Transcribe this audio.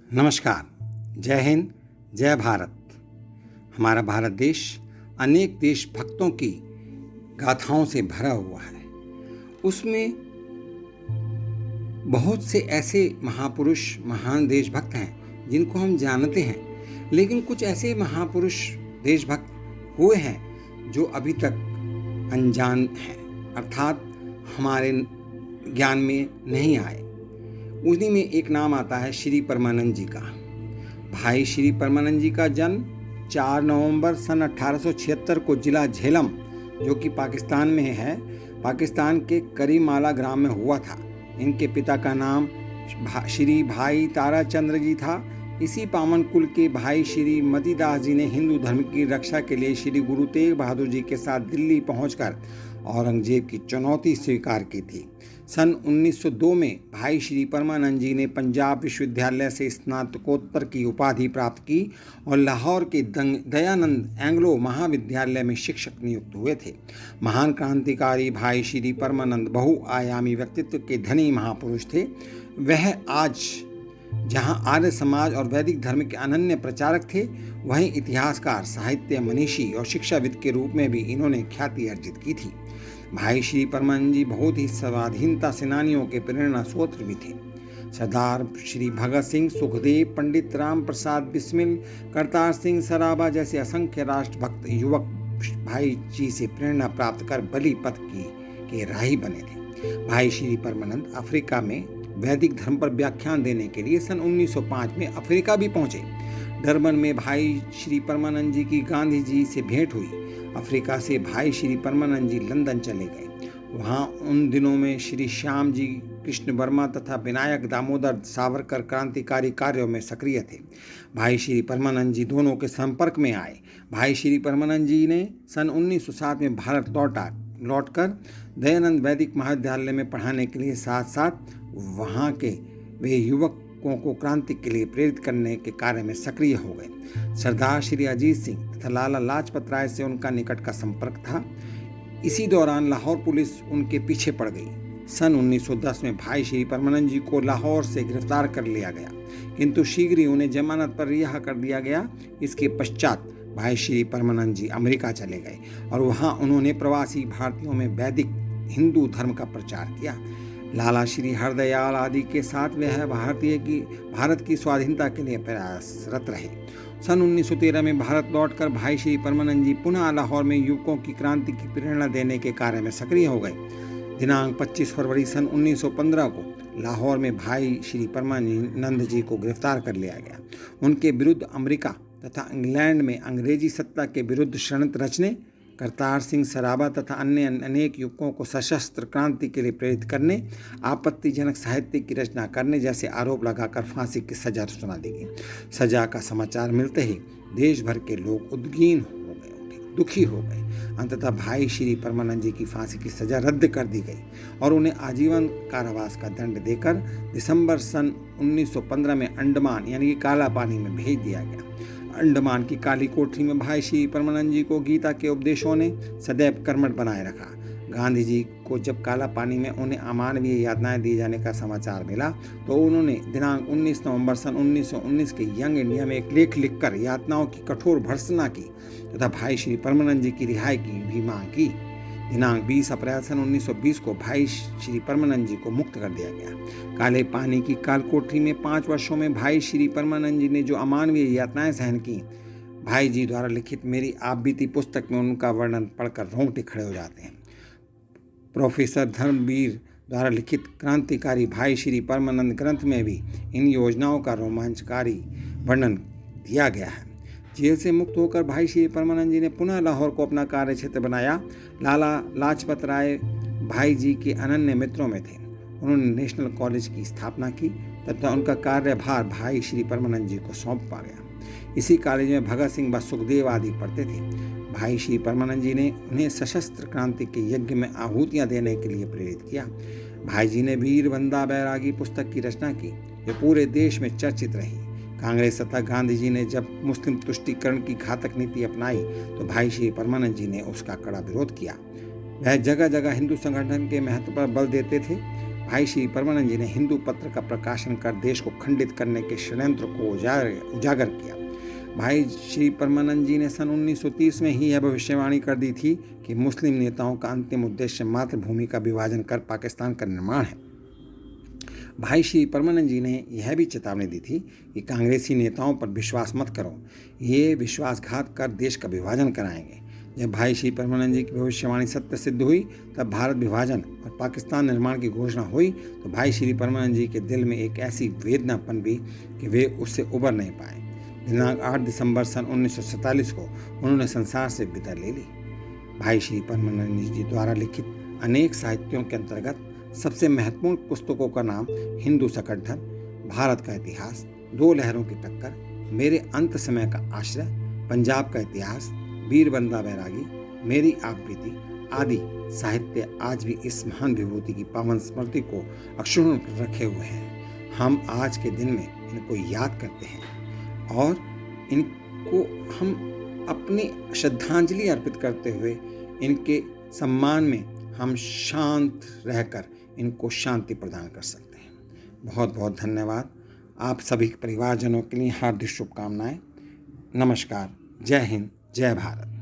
नमस्कार। जय हिंद, जय भारत। हमारा भारत देश अनेक देशभक्तों की गाथाओं से भरा हुआ है। उसमें बहुत से ऐसे महापुरुष, महान देशभक्त हैं जिनको हम जानते हैं, लेकिन कुछ ऐसे महापुरुष देशभक्त हुए हैं जो अभी तक अनजान हैं, अर्थात हमारे ज्ञान में नहीं आए। उन्हीं में एक नाम आता है श्री परमानंद जी का। भाई श्री परमानंद जी का जन्म 4 नवंबर सन 1876 को जिला झेलम, जो कि पाकिस्तान में है, पाकिस्तान के करीमाला ग्राम में हुआ था। इनके पिता का नाम श्री भाई ताराचंद्र जी था। इसी पावन कुल के भाई श्री मतीदास जी ने हिंदू धर्म की रक्षा के लिए श्री गुरु तेग बहादुर जी के साथ दिल्ली पहुंचकर औरंगजेब की चुनौती स्वीकार की थी। सन 1902 में भाई श्री परमानंद जी ने पंजाब विश्वविद्यालय से स्नातकोत्तर की उपाधि प्राप्त की और लाहौर के दयानंद एंग्लो महाविद्यालय में शिक्षक नियुक्त हुए थे। महान क्रांतिकारी भाई श्री परमानंद बहुआयामी व्यक्तित्व के धनी महापुरुष थे। वह आज जहां आर्य समाज और वैदिक धर्म के अनन्य प्रचारक थे, वहीं इतिहासकार, साहित्य मनीषी और शिक्षाविद के रूप में भी इन्होंने ख्याति अर्जित की थी। भाई श्री परमानंद जी बहुत ही स्वाधीनता सेनानियों के प्रेरणा स्रोत भी थे। सरदार श्री भगत सिंह, सुखदेव, पंडित राम प्रसाद बिस्मिल, करतार सिंह सराभा जैसे असंख्य राष्ट्रभक्त युवक भाई जी से प्रेरणा प्राप्त कर बलि पथ के राही बने थे। भाई श्री परमानंद अफ्रीका में वैदिक धर्म पर व्याख्यान देने के लिए सन 1905 में अफ्रीका भी पहुंचे। डरबन में भाई श्री परमानंद जी की गांधी जी से भेंट हुई। अफ्रीका से भाई श्री परमानंद जी लंदन चले गए। वहां उन दिनों में श्री श्याम जी कृष्ण वर्मा तथा विनायक दामोदर सावरकर क्रांतिकारी कार्यों में सक्रिय थे। भाई श्री परमानंद जी दोनों के संपर्क में आए। भाई श्री परमानंद जी ने सन 1907 में भारत लौटकर दयानंद वैदिक महाविद्यालय में पढ़ाने के लिए साथ साथ वहाँ के वे युवकों को क्रांति के लिए प्रेरित करने के कार्य में सक्रिय हो गए। सरदार श्री अजीत सिंह तथा लाला लाजपत राय से उनका निकट का संपर्क था। इसी दौरान लाहौर पुलिस उनके पीछे पड़ गई। सन 1910 में भाई श्री परमानंद जी को लाहौर से गिरफ्तार कर लिया गया, किंतु शीघ्र ही उन्हें जमानत पर रिहा कर दिया गया। इसके पश्चात भाई श्री परमानंद जी अमेरिका चले गए और वहाँ उन्होंने प्रवासी भारतीयों में वैदिक हिंदू धर्म का प्रचार किया। लाला श्री हरदयाल आदि के साथ वह भारत की स्वाधीनता के लिए प्रयासरत रहे। सन 1913 में भारत लौटकर भाई श्री परमानंद जी पुनः लाहौर में युवकों की क्रांति की प्रेरणा देने के कार्य में सक्रिय हो गए। दिनांक 25 फरवरी सन 1915 को लाहौर में भाई श्री परमानंद जी को गिरफ्तार कर लिया गया। उनके विरुद्ध अमेरिका तथा इंग्लैंड में अंग्रेजी सत्ता के विरुद्ध षड्यंत्र रचने, करतार सिंह सराभा तथा अन्य अनेक युवकों को सशस्त्र क्रांति के लिए प्रेरित करने, आपत्तिजनक साहित्य की रचना करने जैसे आरोप लगाकर फांसी की सजा सुना दी गई। सजा का समाचार मिलते ही देश भर के लोग उद्विग्न हो गए, दुखी हो गए। अंततः भाई श्री परमानंद जी की फांसी की सजा रद्द कर दी गई और उन्हें आजीवन कारावास का दंड देकर दिसंबर सन 1915 में अंडमान यानी कि काला पानी में भेज दिया गया। अंडमान की काली कोठरी में भाई श्री परमानंद जी को गीता के उपदेशों ने सदैव कर्मठ बनाए रखा। गांधी जी को जब काला पानी में उन्हें अमानवीय यातनाएं दिए जाने का समाचार मिला तो उन्होंने दिनांक 19 नवंबर सन 1919 के यंग इंडिया में एक लेख लिखकर यातनाओं की कठोर भर्त्सना की तथा भाई श्री परमानंद जी की रिहाई की भी मांग की। दिनांक 20 अप्रैल सन 1920 को भाई श्री परमानंद जी को मुक्त कर दिया गया। काले पानी की काल कोठरी में 5 वर्षों में भाई श्री परमानंद जी ने जो अमानवीय यातनाएं सहन की, भाई जी द्वारा लिखित मेरी आप बीती पुस्तक में उनका वर्णन पढ़कर रोंगटे खड़े हो जाते हैं। प्रोफेसर धर्मवीर द्वारा लिखित क्रांतिकारी भाई श्री परमानंद ग्रंथ में भी इन योजनाओं का रोमांचकारी वर्णन दिया गया है। जेल से मुक्त होकर भाई श्री परमानंद जी ने पुनः लाहौर को अपना कार्य क्षेत्र बनाया। लाला लाजपत राय भाई जी के अनन्य मित्रों में थे। उन्होंने नेशनल कॉलेज की स्थापना की तथा उनका कार्यभार भाई श्री परमानंद जी को सौंपा गया। इसी कॉलेज में भगत सिंह व सुखदेव आदि पढ़ते थे। भाई श्री परमानंद जी ने उन्हें सशस्त्र क्रांति के यज्ञ में आहुतियां देने के लिए प्रेरित किया। भाई जी ने वीर बंदा बैरागी पुस्तक की रचना की, जो पूरे देश में चर्चित रही। कांग्रेस तथा गांधी जी ने जब मुस्लिम तुष्टीकरण की घातक नीति अपनाई तो भाई श्री परमानंद जी ने उसका कड़ा विरोध किया। वह जगह जगह हिंदू संगठन के महत्व पर बल देते थे। भाई श्री परमानंद जी ने हिंदू पत्र का प्रकाशन कर देश को खंडित करने के षड्यंत्र को उजागर किया। भाई श्री परमानंद जी ने सन 1930 में ही यह भविष्यवाणी कर दी थी कि मुस्लिम नेताओं का अंतिम उद्देश्य मातृभूमि का विभाजन कर पाकिस्तान का निर्माण है। भाई श्री परमानंद जी ने यह भी चेतावनी दी थी कि कांग्रेसी नेताओं पर विश्वास मत करो, ये विश्वासघात कर देश का विभाजन कराएंगे। जब भाई श्री परमानंद जी की भविष्यवाणी सत्य सिद्ध हुई, तब भारत विभाजन और पाकिस्तान निर्माण की घोषणा हुई, तो भाई श्री परमानंद जी के दिल में एक ऐसी वेदना पन भी कि वे उससे उबर नहीं पाए। दिनांक 8 दिसंबर सन 1947 को उन्होंने संसार से विदा ले ली। भाई श्री परमानंद जी द्वारा लिखित अनेक साहित्यों के अंतर्गत सबसे महत्वपूर्ण पुस्तकों का नाम हिंदू सकंठन, भारत का इतिहास, दो लहरों की टक्कर, मेरे अंत समय का आश्रय, पंजाब का इतिहास, वीर बंदा बैरागी, मेरी आप बीती आदि साहित्य आज भी इस महान विभूति की पावन स्मृति को अक्षुण्ण रखे हुए हैं। हम आज के दिन में इनको याद करते हैं और इनको हम अपनी श्रद्धांजलि अर्पित करते हुए इनके सम्मान में हम शांत रहकर इनको शांति प्रदान कर सकते हैं। बहुत बहुत धन्यवाद। आप सभी परिवारजनों के लिए हार्दिक शुभकामनाएं। नमस्कार। जय हिंद, जय भारत।